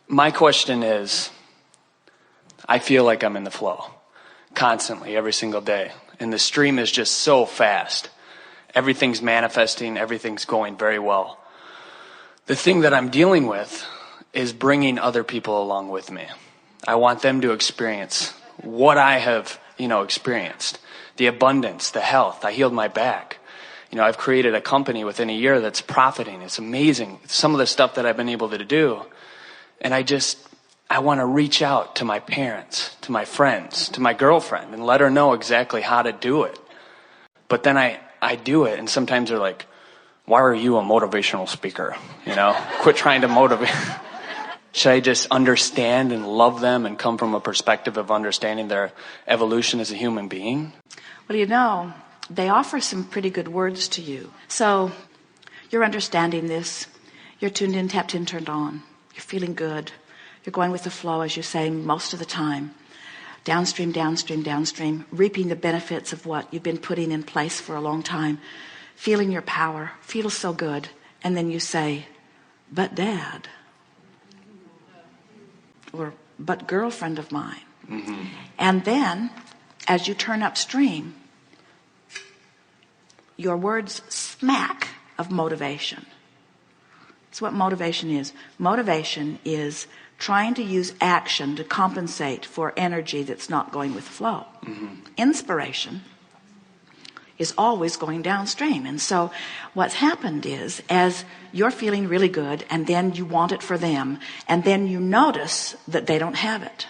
My question is, I feel like I'm in the flow constantly, every single day. And the stream is just so fast. Everything's manifesting, everything's going very well. The thing that I'm dealing with is bringing other people along with me. I want them to experience what I have, experienced. The abundance, the health. I healed my back. I've created a company within a year that's profiting. It's amazing. Some of the stuff that I've been able to do. And I want to reach out to my parents, to my friends, to my girlfriend, and let her know exactly how to do it. But then I do it, and sometimes they're like, why are you a motivational speaker? Quit trying to motivate. Should I just understand and love them and come from a perspective of understanding their evolution as a human being? Well, they offer some pretty good words to you. So you're understanding this. You're tuned in, tapped in, turned on. You're feeling good. You're going with the flow, as you say, most of the time. Downstream, downstream, downstream, reaping the benefits of what you've been putting in place for a long time. Feeling your power, feels so good. And then you say, but Dad, or but girlfriend of mine. Mm-hmm. And then, as you turn upstream, your words smack of motivation. That's what motivation is. Motivation is trying to use action to compensate for energy that's not going with the flow. Mm-hmm. Inspiration is always going downstream. And so what's happened is, as you're feeling really good, and then you want it for them, and then you notice that they don't have it.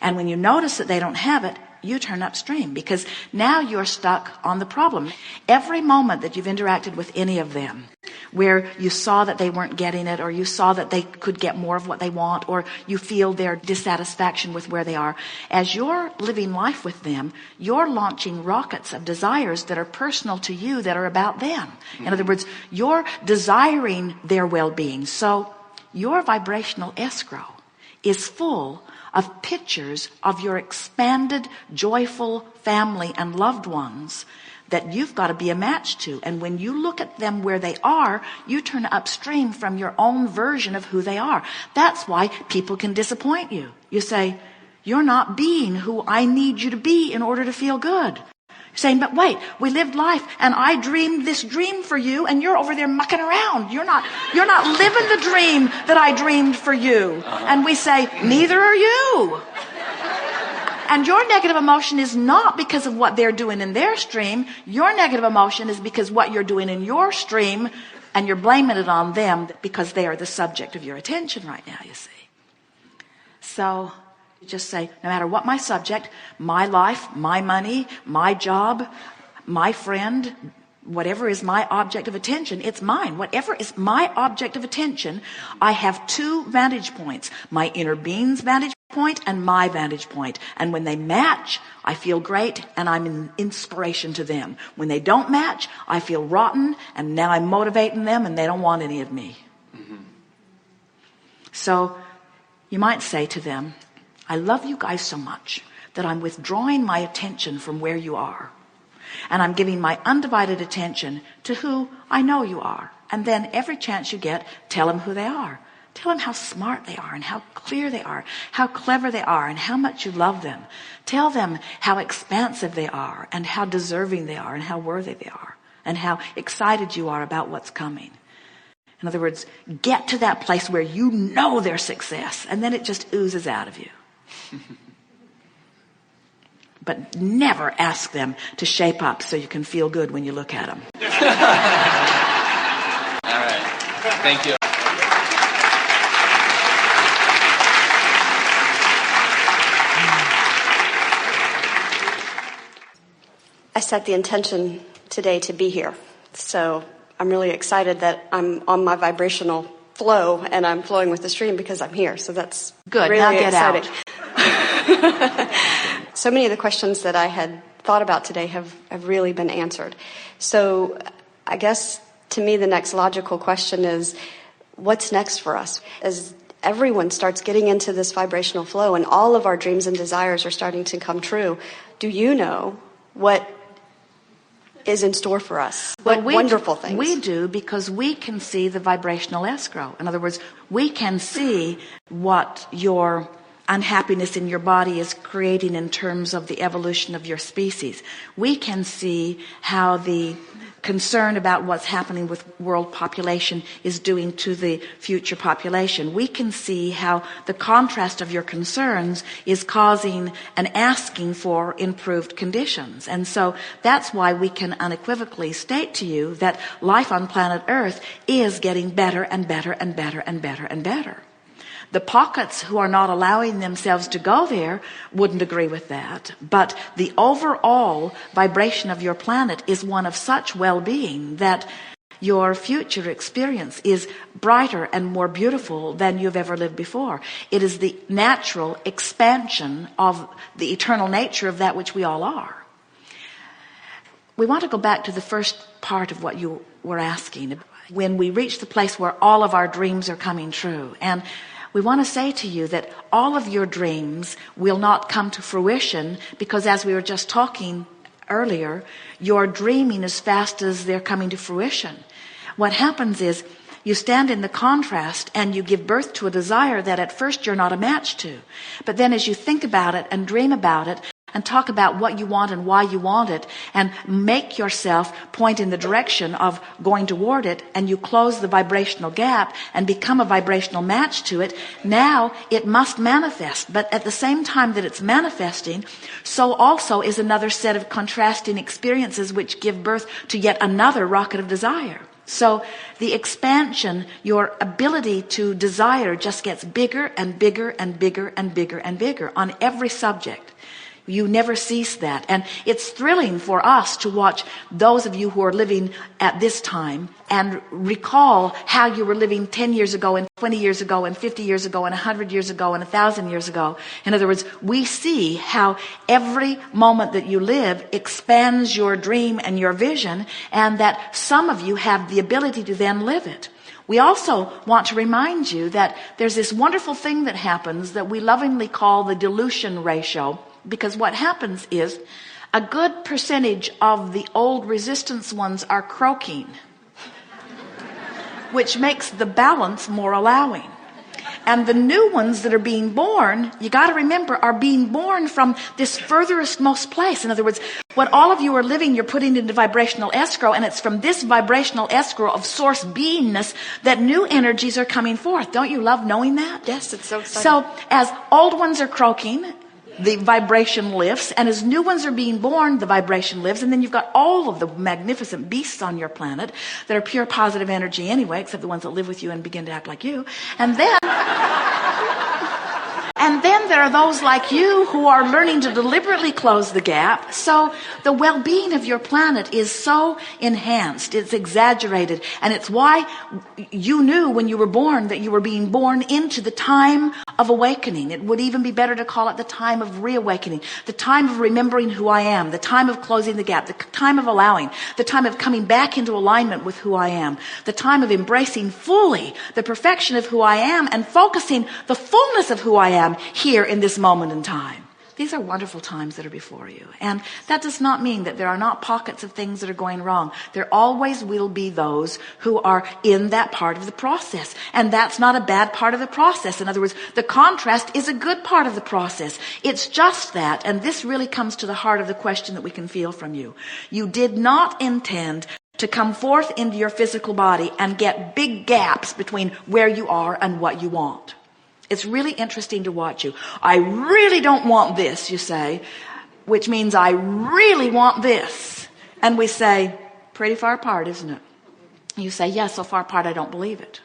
And when you notice that they don't have it, you turn upstream, because now you're stuck on the problem. Every moment that you've interacted with any of them, where you saw that they weren't getting it, or you saw that they could get more of what they want, or you feel their dissatisfaction with where they are, as you're living life with them, you're launching rockets of desires that are personal to you, that are about them. In other words, you're desiring their well-being. So your vibrational escrow is full of pictures of your expanded, joyful family and loved ones that you've got to be a match to. And when you look at them where they are, you turn upstream from your own version of who they are. That's why people can disappoint you. You say, you're not being who I need you to be in order to feel good. You're saying, but wait, we lived life and I dreamed this dream for you, and you're over there mucking around. You're not living the dream that I dreamed for you. And we say, neither are you. And your negative emotion is not because of what they're doing in their stream. Your negative emotion is because what you're doing in your stream, and you're blaming it on them because they are the subject of your attention right now, you see. So you just say, no matter what my subject, my life, my money, my job, my friend, whatever is my object of attention, it's mine. Whatever is my object of attention, I have two vantage points, my inner being's vantage point and my vantage point. And when they match, I feel great and I'm an inspiration to them. When they don't match, I feel rotten and now I'm motivating them and they don't want any of me. Mm-hmm. So you might say to them, I love you guys so much that I'm withdrawing my attention from where you are. And I'm giving my undivided attention to who I know you are. And then every chance you get, tell them who they are. Tell them how smart they are and how clear they are, how clever they are and how much you love them. Tell them how expansive they are and how deserving they are and how worthy they are and how excited you are about what's coming. In other words, get to that place where you know their success, and then it just oozes out of you. But never ask them to shape up so you can feel good when you look at them. All right. Thank you. I set the intention today to be here. So I'm really excited that I'm on my vibrational flow and I'm flowing with the stream because I'm here. So that's good. Really now get exciting. Out. So many of the questions that I had thought about today have really been answered. So I guess to me the next logical question is, what's next for us? As everyone starts getting into this vibrational flow and all of our dreams and desires are starting to come true, do you know what is in store for us. Well, What wonderful things. We do, because we can see the vibrational escrow. In other words, we can see what your unhappiness in your body is creating in terms of the evolution of your species. We can see how the concern about what's happening with world population is doing to the future population. We can see how the contrast of your concerns is causing and asking for improved conditions. And so that's why we can unequivocally state to you that life on planet Earth is getting better and better and better and better and better. The pockets who are not allowing themselves to go there wouldn't agree with that. But the overall vibration of your planet is one of such well-being that your future experience is brighter and more beautiful than you've ever lived before. It is the natural expansion of the eternal nature of that which we all are. We want to go back to the first part of what you were asking. When we reach the place where all of our dreams are coming true. And we want to say to you that all of your dreams will not come to fruition because, as we were just talking earlier, you're dreaming as fast as they're coming to fruition. What happens is you stand in the contrast and you give birth to a desire that at first you're not a match to. But then as you think about it and dream about it and talk about what you want and why you want it and make yourself point in the direction of going toward it, and you close the vibrational gap and become a vibrational match to it, now it must manifest. But at the same time that it's manifesting, so also is another set of contrasting experiences which give birth to yet another rocket of desire. So the expansion, your ability to desire, just gets bigger and bigger and bigger and bigger and bigger on every subject. You never cease that. And it's thrilling for us to watch those of you who are living at this time and recall how you were living 10 years ago and 20 years ago and 50 years ago and 100 years ago and 1,000 years ago. In other words, we see how every moment that you live expands your dream and your vision, and that some of you have the ability to then live it. We also want to remind you that there's this wonderful thing that happens that we lovingly call the dilution ratio. Because what happens is a good percentage of the old resistance ones are croaking, which makes the balance more allowing. And the new ones that are being born, you got to remember, are being born from this furthest most place. In other words, what all of you are living, you're putting into vibrational escrow, and it's from this vibrational escrow of source beingness that new energies are coming forth. Don't you love knowing that? Yes, it's so exciting. So as old ones are croaking, the vibration lifts, and as new ones are being born, the vibration lifts, and then you've got all of the magnificent beasts on your planet that are pure positive energy anyway, except the ones that live with you and begin to act like you. And then there are those like you who are learning to deliberately close the gap. So the well-being of your planet is so enhanced, it's exaggerated, and it's why you knew when you were born that you were being born into the time of awakening. It would even be better to call it the time of reawakening, the time of remembering who I am, the time of closing the gap, the time of allowing, the time of coming back into alignment with who I am, the time of embracing fully the perfection of who I am and focusing the fullness of who I am here in this moment in time. These are wonderful times that are before you. And that does not mean that there are not pockets of things that are going wrong. There always will be those who are in that part of the process. And that's not a bad part of the process. In other words, the contrast is a good part of the process. It's just that, and this really comes to the heart of the question that we can feel from you. You did not intend to come forth into your physical body and get big gaps between where you are and what you want. It's really interesting to watch you. I really don't want this, you say, which means I really want this. And we say, pretty far apart, isn't it? You say, yes, so far apart I don't believe it.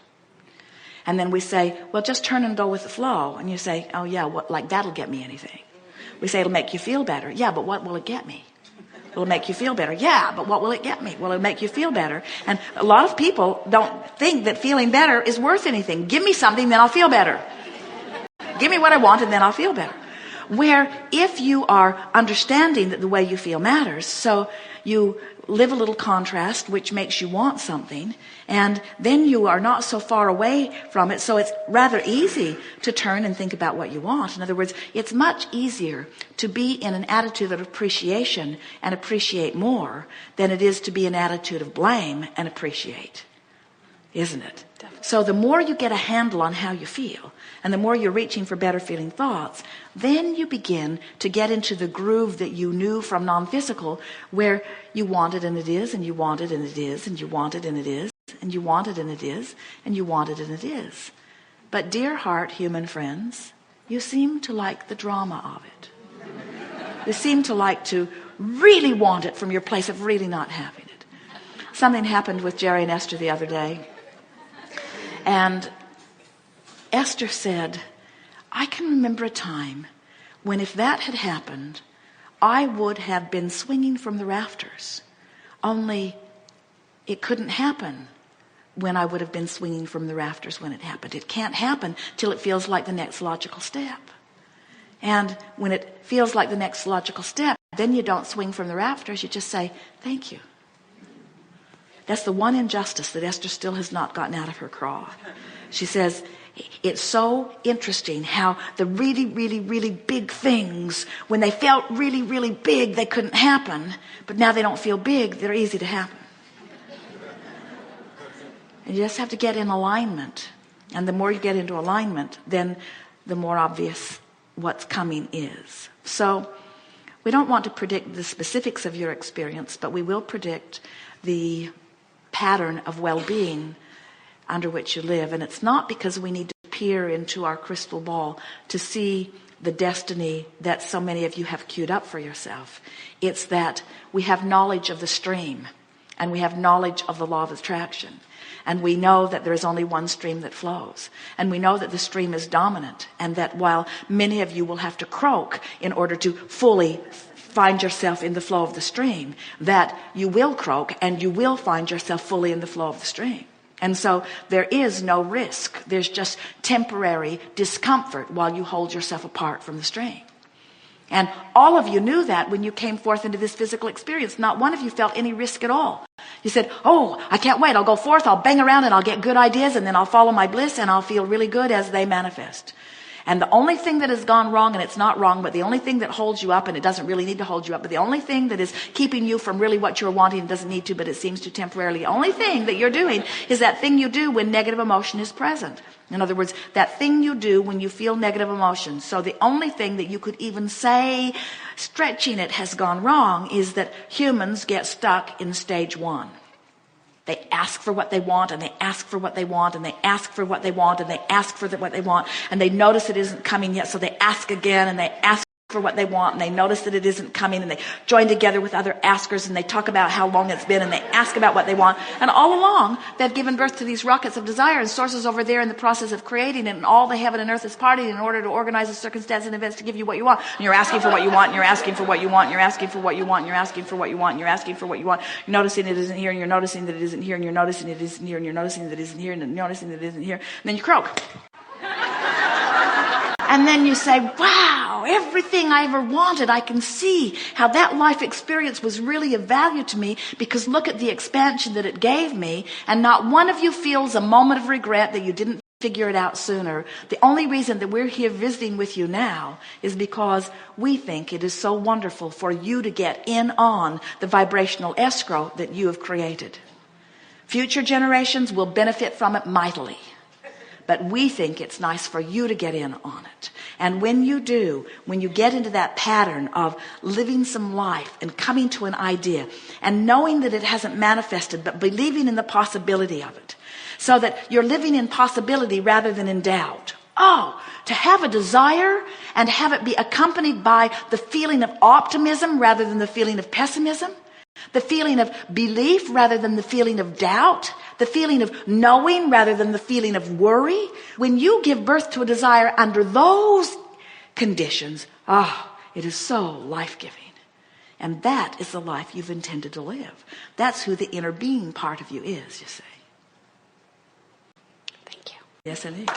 And then we say, well, just turn and go with the flow. And you say, oh yeah, what, like that'll get me anything. We say, it'll make you feel better. Yeah, but what will it get me? Will it make you feel better? Yeah, but what will it get me? Will it make you feel better? And a lot of people don't think that feeling better is worth anything. Give me something, then I'll feel better. Give me what I want and then I'll feel better. Where if you are understanding that the way you feel matters, so you live a little contrast, which makes you want something, and then you are not so far away from it, so it's rather easy to turn and think about what you want. In other words, it's much easier to be in an attitude of appreciation and appreciate more than it is to be in an attitude of blame and appreciate, isn't it? Definitely. So the more you get a handle on how you feel, and the more you're reaching for better feeling thoughts, then you begin to get into the groove that you knew from non-physical, where you want it and it is, and you want it and it is, and you want it and it is, and you want it and it is, and you want it and it is. But dear heart, human friends, you seem to like the drama of it. You seem to like to really want it from your place of really not having it. Something happened with Jerry and Esther the other day, and Esther said, I can remember a time when if that had happened, I would have been swinging from the rafters. Only it couldn't happen when I would have been swinging from the rafters when it happened. It can't happen till it feels like the next logical step. And when it feels like the next logical step, then you don't swing from the rafters. You just say, thank you. That's the one injustice that Esther still has not gotten out of her craw. She says, it's so interesting how the really, really, really big things, when they felt really, really big, they couldn't happen. But now they don't feel big, they're easy to happen. And you just have to get in alignment. And the more you get into alignment, then the more obvious what's coming is. So we don't want to predict the specifics of your experience, but we will predict the pattern of well-being under which you live. And it's not because we need to peer into our crystal ball to see the destiny that so many of you have queued up for yourself. It's that we have knowledge of the stream, and we have knowledge of the law of attraction. And we know that there is only one stream that flows. And we know that the stream is dominant, and that while many of you will have to croak in order to fully find yourself in the flow of the stream, that you will croak and you will find yourself fully in the flow of the stream. And so there is no risk. There's just temporary discomfort while you hold yourself apart from the stream. And all of you knew that when you came forth into this physical experience. Not one of you felt any risk at all. You said, oh, I can't wait. I'll go forth, I'll bang around, and I'll get good ideas, and then I'll follow my bliss, and I'll feel really good as they manifest. And the only thing that has gone wrong, and it's not wrong, but the only thing that holds you up, and it doesn't really need to hold you up, but the only thing that is keeping you from really what you're wanting, it doesn't need to, but it seems to temporarily, the only thing that you're doing is that thing you do when negative emotion is present. In other words, that thing you do when you feel negative emotion. So the only thing that you could even say, stretching it, has gone wrong is that humans get stuck in stage one. They ask for what they want, and they ask for what they want, and they ask for what they want, and they ask for what they want, and they notice it isn't coming yet, so they ask again, and they ask for what they want, and they notice that it isn't coming, and they join together with other askers, and they talk about how long it's been, and they ask about what they want. And all along, they've given birth to these rockets of desire, and sources over there in the process of creating it, and all the heaven and earth is partying in order to organize the circumstances and events to give you what you want. And you're asking for what you want, and you're asking for what you want, and you're asking for what you want, and you're asking for what you want, and you're asking for what you want. You're noticing it isn't here, and you're noticing that it isn't here, and you're noticing it isn't here, and you're noticing that it isn't here, and you're noticing that it isn't here, and then you croak. And then you say, wow, everything I ever wanted, I can see how that life experience was really of value to me, because look at the expansion that it gave me. And not one of you feels a moment of regret that you didn't figure it out sooner. The only reason that we're here visiting with you now is because we think it is so wonderful for you to get in on the vibrational escrow that you have created. Future generations will benefit from it mightily. But we think it's nice for you to get in on it. And when you do, when you get into that pattern of living some life and coming to an idea and knowing that it hasn't manifested, but believing in the possibility of it, so that you're living in possibility rather than in doubt. Oh, to have a desire and have it be accompanied by the feeling of optimism rather than the feeling of pessimism. The feeling of belief rather than the feeling of doubt. The feeling of knowing rather than the feeling of worry. When you give birth to a desire under those conditions, it is so life-giving. And that is the life you've intended to live. That's who the inner being part of you is, you see. Thank you. Yes, it is.